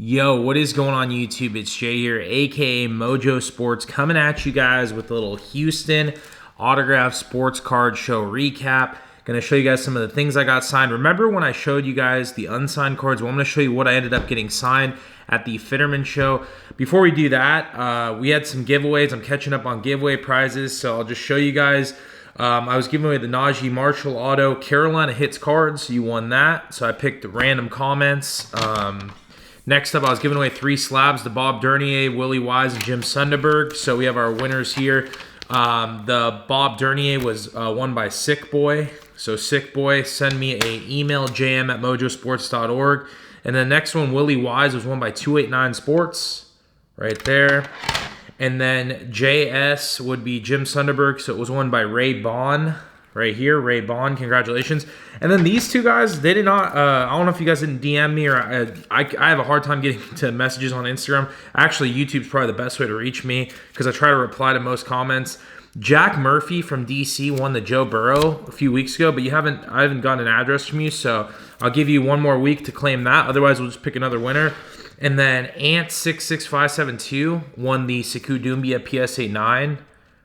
Yo, what is going on YouTube? It's Jay here, aka Mojo Sports, coming at you guys with a little Houston autograph sports card show recap. Going to show you guys some of the things I got signed. Remember when I showed you guys the unsigned cards? Well, I'm going to show you what I ended up getting signed at the Fitterman show. Before we do that, we had some giveaways. I'm catching up on giveaway prizes, so I'll just show you guys. I was giving away the Najee Marshall auto Carolina Hits cards. You won that, so I picked random comments. Next up, I was giving away 3 slabs to Bob Dernier, Willie Wise, and Jim Sunderberg. So we have our winners here. The Bob Dernier was won by Sick Boy. So Sick Boy, send me an email, jaym@mojosports.org. And the next one, Willie Wise, was won by 289 Sports, right there. And then JS would be Jim Sunderberg, so it was won by Ray Bond. Right here, Ray Bond, congratulations. And then these two guys, they did not, I don't know if you guys didn't DM me, or I have a hard time getting to messages on Instagram. Actually, YouTube's probably the best way to reach me because I try to reply to most comments. Jack Murphy from DC won the Joe Burrow a few weeks ago, but I haven't gotten an address from you, so I'll give you one more week to claim that. Otherwise, we'll just pick another winner. And then Ant66572 won the Sekou Doumbia PSA 9.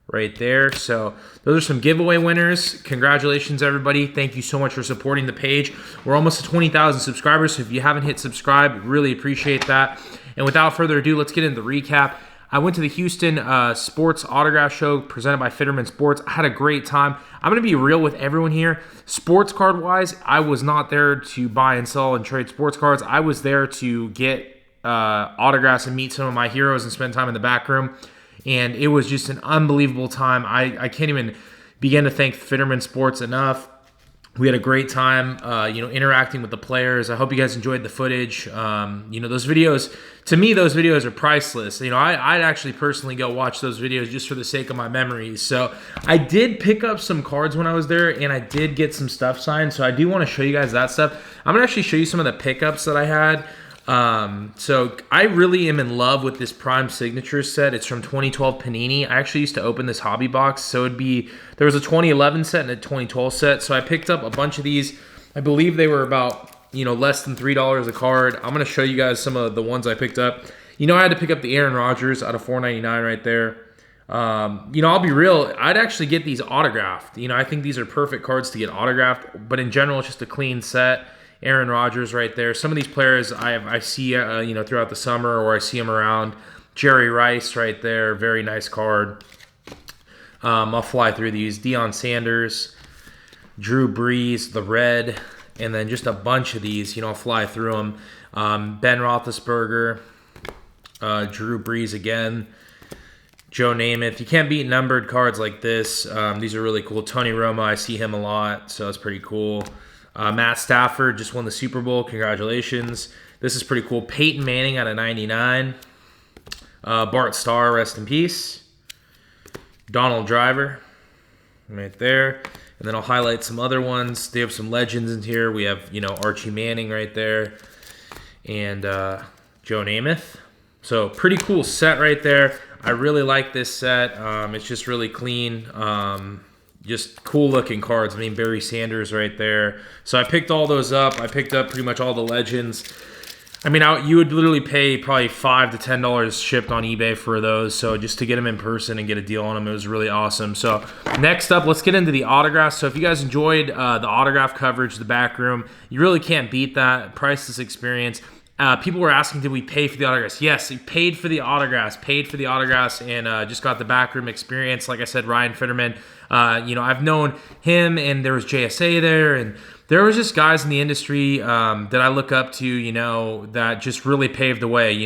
Right there. So those are some giveaway winners. Congratulations, everybody. Thank you so much for supporting the page. We're almost to 20,000 subscribers, so if you haven't hit subscribe, really appreciate that. And without further ado, let's get into the recap. I went to the Houston Sports Autograph Show presented by Fitterman Sports. I had a great time. I'm going to be real with everyone here. Sports card-wise, I was not there to buy and sell and trade sports cards. I was there to get autographs and meet some of my heroes and spend time in the back room. And it was just an unbelievable time. I can't even begin to thank Fitterman Sports enough. We had a great time, interacting with the players. I hope you guys enjoyed the footage. Those videos, to me, those videos are priceless. I'd actually personally go watch those videos just for the sake of my memories. So I did pick up some cards when I was there, and I did get some stuff signed. So I do want to show you guys that stuff. I'm going to actually show you some of the pickups that I had. So I really am in love with this Prime Signature set. It's from 2012 Panini. I actually used to open this hobby box. So there was a 2011 set and a 2012 set. So I picked up a bunch of these. I believe they were about, less than $3 a card. I'm going to show you guys some of the ones I picked up. I had to pick up the Aaron Rodgers out of $4.99 right there. I'll be real. I'd actually get these autographed. I think these are perfect cards to get autographed, but in general, it's just a clean set. Aaron Rodgers right there. Some of these players I see throughout the summer, or I see them around. Jerry Rice right there, very nice card. I'll fly through these. Deion Sanders, Drew Brees, the red, and then just a bunch of these. I'll fly through them. Ben Roethlisberger, Drew Brees again, Joe Namath. You can't beat numbered cards like this. These are really cool. Tony Romo, I see him a lot, so it's pretty cool. Matt Stafford just won the Super Bowl. Congratulations. This is pretty cool. Peyton Manning out of 99. Bart Starr, rest in peace. Donald Driver, right there. And then I'll highlight some other ones. They have some legends in here. We have, Archie Manning right there. And Joe Namath. So pretty cool set right there. I really like this set. It's just really clean. Just cool looking cards. Barry Sanders right there. So I picked all those up. I picked up pretty much all the legends. You would literally pay probably $5 to $10 shipped on eBay for those. So just to get them in person and get a deal on them, it was really awesome. So next up, let's get into the autographs. So if you guys enjoyed the autograph coverage, the back room, you really can't beat that. Priceless experience. People were asking, did we pay for the autographs? Yes, we paid for the autographs, and just got the backroom experience. Like I said, Ryan Fitterman, I've known him, and there was JSA there, and there was just guys in the industry that I look up to, that just really paved the way.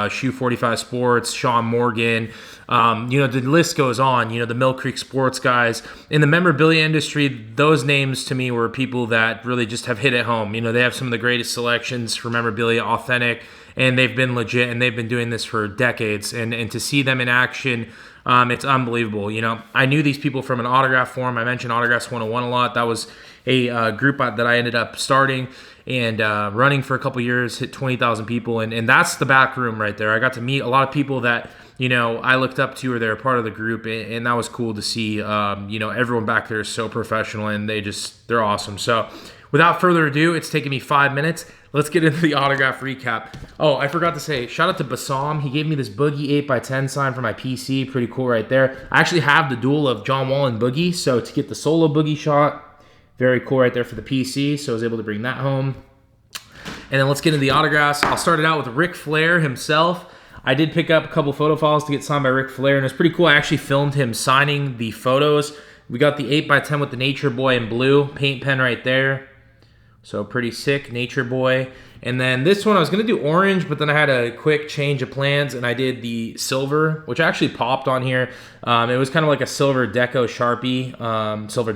Shoe 45 Sports, Sean Morgan, the list goes on. The Mill Creek Sports guys in the memorabilia industry. Those names to me were people that really just have hit it home. They have some of the greatest selections for memorabilia, authentic, and they've been legit, and they've been doing this for decades. And to see them in action, it's unbelievable. I knew these people from an autograph forum. I mentioned Autographs 101 a lot. That was a group that I ended up starting and running for a couple years, hit 20,000 people. And that's the back room right there. I got to meet a lot of people that, I looked up to, or they're a part of the group. And that was cool to see. Everyone back there is so professional, and they're awesome. So without further ado, it's taken me 5 minutes. let's get into the autograph recap. Oh, I forgot to say, shout out to Bassam. He gave me this Boogie 8x10 sign for my PC. Pretty cool right there. I actually have the duel of John Wall and Boogie, so to get the solo Boogie shot, very cool right there for the PC, so I was able to bring that home. And then let's get into the autographs. I'll start it out with Ric Flair himself. I did pick up a couple photo files to get signed by Ric Flair, and it's pretty cool. I actually filmed him signing the photos. We got the 8x10 with the Nature Boy in blue, paint pen right there. So pretty sick, Nature Boy. And then this one, I was going to do orange, but then I had a quick change of plans, and I did the silver, which actually popped on here. It was kind of like a silver Deco Sharpie, silver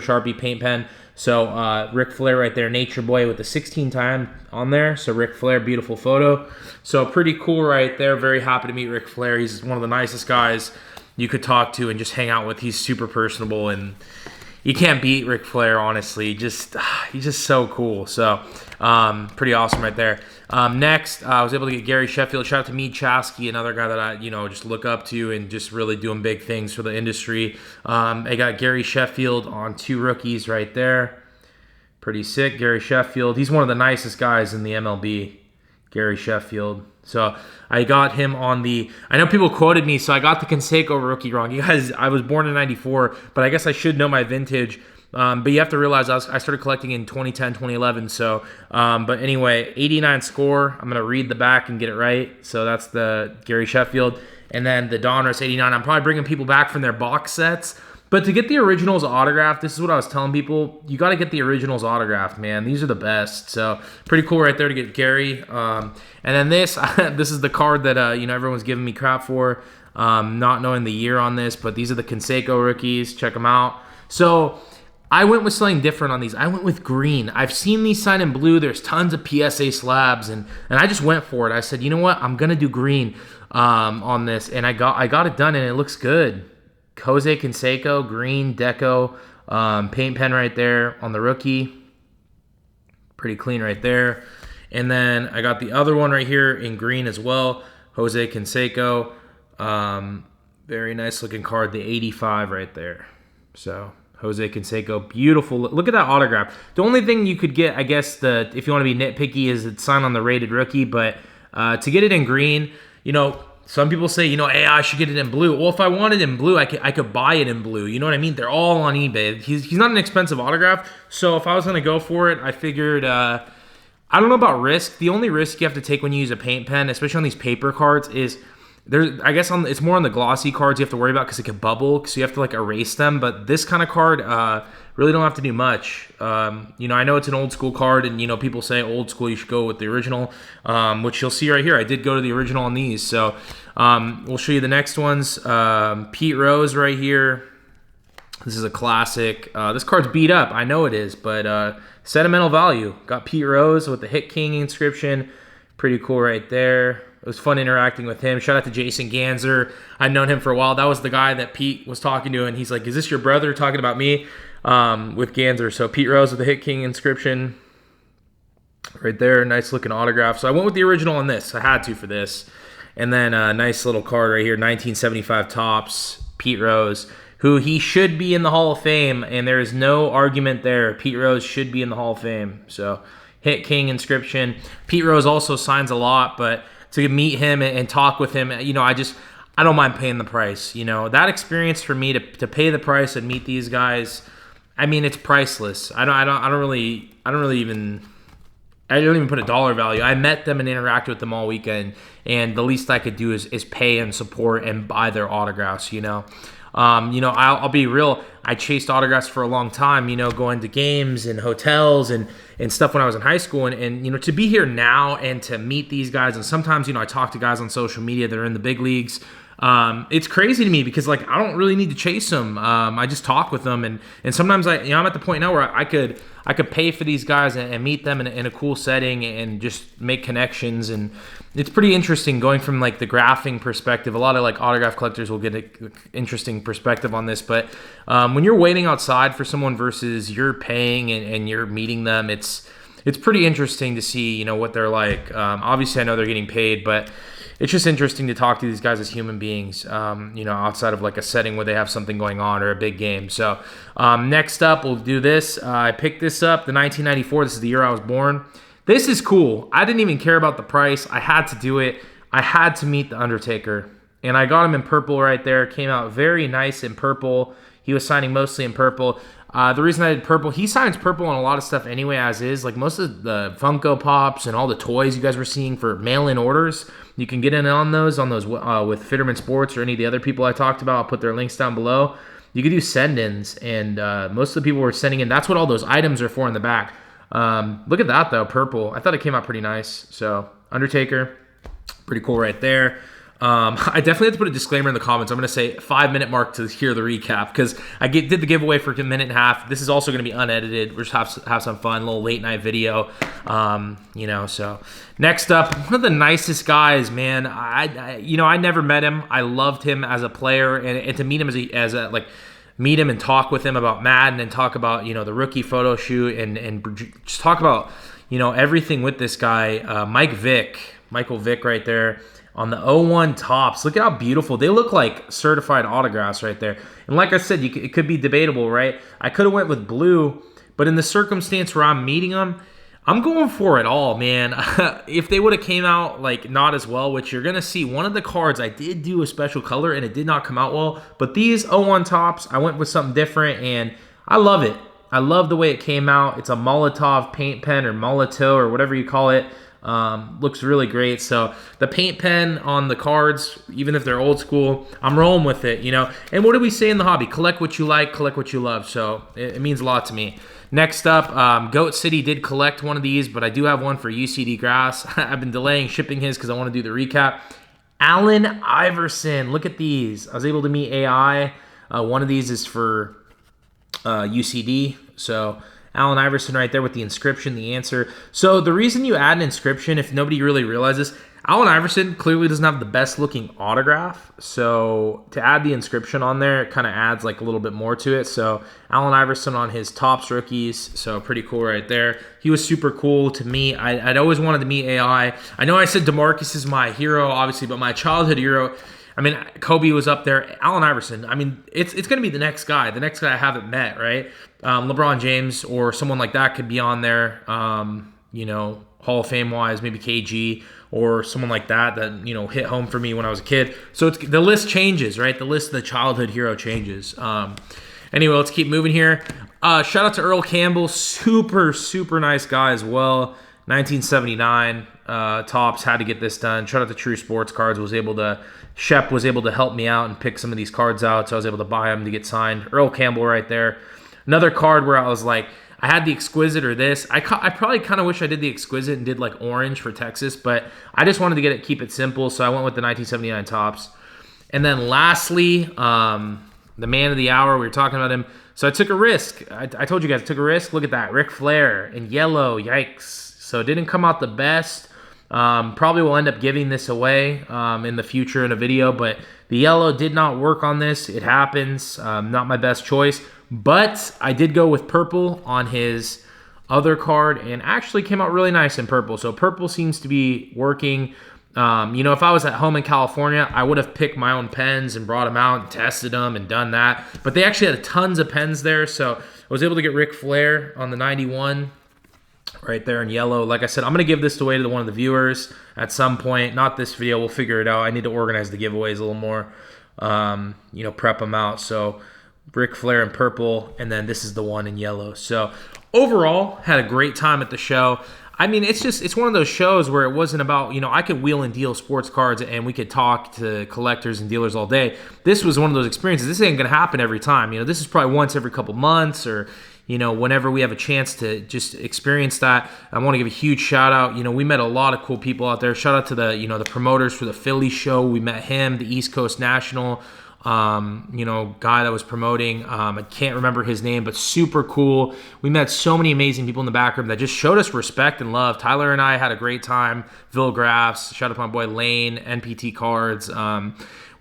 Sharpie paint pen. So Ric Flair right there, Nature Boy with the 16 time on there. So Ric Flair, beautiful photo. So pretty cool right there. Very happy to meet Ric Flair. He's one of the nicest guys you could talk to and just hang out with. He's super personable, and you can't beat Ric Flair, honestly. He's just so cool. So pretty awesome right there. Next, I was able to get Gary Sheffield. Shout out to Mead Chasky, another guy that I just look up to and just really doing big things for the industry. I got Gary Sheffield on 2 rookies right there. Pretty sick, Gary Sheffield. He's one of the nicest guys in the MLB, Gary Sheffield. So I got him on the, I know people quoted me, so I got the Canseco rookie wrong. You guys, I was born in 94, but I guess I should know my vintage. But you have to realize I started collecting in 2010, 2011. So, but anyway, 89 score. I'm going to read the back and get it right. So that's the Gary Sheffield. And then the donruss 89. I'm probably bringing people back from their box sets. But to get the originals autographed, this is what I was telling people. You got to get the originals autographed, man. These are the best. So pretty cool right there to get Gary. And then this is the card that everyone's giving me crap for, not knowing the year on this. But these are the Canseco rookies. Check them out. So I went with something different on these. I went with green. I've seen these signed in blue. There's tons of PSA slabs, and I just went for it. I said, you know what? I'm gonna do green on this, and I got it done, and it looks good. Jose Canseco, green deco, paint pen right there on the rookie. Pretty clean right there. And then I got the other one right here in green as well. Jose Canseco. Very nice looking card. The 85 right there. So Jose Canseco, beautiful. Look at that autograph. The only thing you could get, I guess, if you want to be nitpicky, is it's signed on the rated rookie. But to get it in green, some people say, hey, I should get it in blue. Well, if I wanted it in blue, I could buy it in blue. You know what I mean? They're all on eBay. He's not an expensive autograph. So if I was going to go for it, I figured, I don't know about risk. The only risk you have to take when you use a paint pen, especially on these paper cards, is it's more on the glossy cards you have to worry about because it could bubble, so you have to erase them. But this kind of card, really don't have to do much. I know it's an old school card, and people say old school, you should go with the original, which you'll see right here. I did go to the original on these, so we'll show you the next ones. Pete Rose right here. This is a classic. This card's beat up, I know it is, but sentimental value. Got Pete Rose with the Hit King inscription. Pretty cool right there. It was fun interacting with him. Shout out to Jason Ganzer. I've known him for a while. That was the guy that Pete was talking to, and he's like, is this your brother talking about me? With Ganzer. So Pete Rose with the Hit King inscription right there. Nice looking autograph. So I went with the original on this. I had to for this. And then a nice little card right here, 1975 Topps, Pete Rose, who he should be in the Hall of Fame, and there is no argument there. Pete Rose should be in the Hall of Fame. So Hit King inscription. Pete Rose also signs a lot, but to meet him and talk with him, I don't mind paying the price. That experience for me to pay the price and meet these guys, it's priceless. I don't even put a dollar value. I met them and interacted with them all weekend, and the least I could do is pay and support and buy their autographs. I'll be real. I chased autographs for a long time, going to games and hotels and stuff when I was in high school. And to be here now and to meet these guys, and sometimes, I talk to guys on social media that are in the big leagues. It's crazy to me because I don't really need to chase them. I just talk with them, and sometimes I'm at the point now where I could pay for these guys and meet them in a cool setting and just make connections. And it's pretty interesting going from the graphing perspective. A lot of autograph collectors will get an interesting perspective on this, but when you're waiting outside for someone versus you're paying and you're meeting them, it's pretty interesting to see what they're like. Obviously I know they're getting paid, but it's just interesting to talk to these guys as human beings, outside of a setting where they have something going on or a big game. So next up, we'll do this. I picked this up, the 1994. This is the year I was born. This is cool. I didn't even care about the price. I had to do it. I had to meet the Undertaker. And I got him in purple right there. Came out very nice in purple. He was signing mostly in purple. The reason I did purple, he signs purple on a lot of stuff anyway as is. Like most of the Funko Pops and all the toys you guys were seeing for mail-in orders, you can get in on those with Fitterman Sports or any of the other people I talked about. I'll put their links down below. You could do send-ins, and most of the people were sending in. That's what all those items are for in the back. Look at that, though, purple. I thought it came out pretty nice. So, Undertaker, pretty cool right there. I definitely have to put a disclaimer in the comments. I'm going to say 5-minute mark to hear the recap because I did the giveaway for a minute and a half. This is also going to be unedited. We're just have some fun, a little late night video. So next up, one of the nicest guys, man. I never met him. I loved him as a player, and to meet him meet him and talk with him about Madden and talk about the rookie photo shoot and just talk about everything with this guy, Michael Vick right there. On the 01 tops, look at how beautiful. They look like certified autographs right there. And like I said, it could be debatable, right? I could have went with blue, but in the circumstance where I'm meeting them, I'm going for it all, man. If they would have came out like not as well, which you're going to see, one of the cards, I did do a special color and it did not come out well. But these 01 tops, I went with something different and I love it. I love the way it came out. It's a Molotov paint pen or Molotov or whatever you call it. Looks really great. So the paint pen on the cards, even if they're old school, I'm rolling with it, And what do we say in the hobby? Collect what you like, collect what you love. So it means a lot to me. Next up, Goat City did collect one of these, but I do have one for UCD Grass. I've been delaying shipping his because I want to do the recap. Allen Iverson, look at these. I was able to meet AI. One of these is for UCD. So Allen Iverson right there with the inscription, the answer. So the reason you add an inscription, if nobody really realizes, Allen Iverson clearly doesn't have the best looking autograph. So to add the inscription on there, it kind of adds like a little bit more to it. So Allen Iverson on his Topps rookies. So pretty cool right there. He was super cool to me. I'd always wanted to meet AI. I know I said DeMarcus is my hero, obviously, but my childhood hero, Kobe was up there. Allen Iverson, it's going to be the next guy I haven't met, right? LeBron James or someone like that could be on there, Hall of Fame wise, maybe KG or someone like that hit home for me when I was a kid. So the list changes, right? The list of the childhood hero changes. Anyway, let's keep moving here. Shout out to Earl Campbell, super, super nice guy as well. 1979 Topps, had to get this done. Shout out to True Sports Cards. Shep was able to help me out and pick some of these cards out, so I was able to buy them to get signed. Earl Campbell right there. Another card where I was like, I had the Exquisite or this. I probably kind of wish I did the Exquisite and did like orange for Texas, but I just wanted to keep it simple, so I went with the 1979 Topps. And then lastly, the man of the hour, we were talking about him. So I took a risk. I told you guys I took a risk. Look at that, Ric Flair in yellow. Yikes. So it didn't come out the best. Probably will end up giving this away in the future in a video, but the yellow did not work on this. It happens. Not my best choice, but I did go with purple on his other card and actually came out really nice in purple. So purple seems to be working. If I was at home in California, I would have picked my own pens and brought them out and tested them and done that. But they actually had tons of pens there, so I was able to get Ric Flair on the 91. Right there in yellow. Like I said, I'm going to give this away to one of the viewers at some point. Not this video. We'll figure it out. I need to organize the giveaways a little more. Prep them out. So Ric Flair in purple, and then this is the one in yellow. So overall, had a great time at the show. It's one of those shows where it wasn't about, I could wheel and deal sports cards and we could talk to collectors and dealers all day. This was one of those experiences. This ain't going to happen every time. This is probably once every couple months or whenever we have a chance to just experience that. I want to give a huge shout out. We met a lot of cool people out there. Shout out to the promoters for the Philly show. We met him, the East Coast National, guy that was promoting. I can't remember his name, but super cool. We met so many amazing people in the backroom that just showed us respect and love. Tyler and I had a great time. Villagraphs, shout out to my boy Lane, NPT Cards.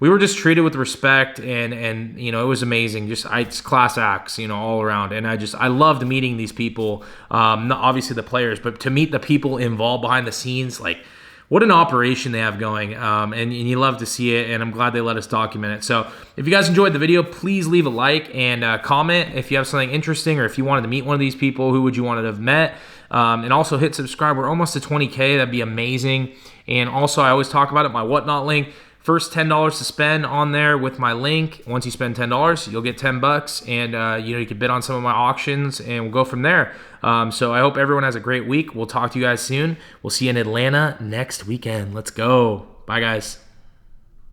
We were just treated with respect, and it was amazing. Just class acts, all around. And I loved meeting these people. Not obviously the players, but to meet the people involved behind the scenes, like what an operation they have going. And you love to see it, and I'm glad they let us document it. So if you guys enjoyed the video, please leave a like and comment if you have something interesting or if you wanted to meet one of these people. Who would you want to have met? And also hit subscribe. We're almost to 20K. That'd be amazing. And also, I always talk about it, my Whatnot link. First $10 to spend on there with my link. Once you spend $10, you'll get $10, and you can bid on some of my auctions, and we'll go from there. So I hope everyone has a great week. We'll talk to you guys soon. We'll see you in Atlanta next weekend. Let's go. Bye, guys.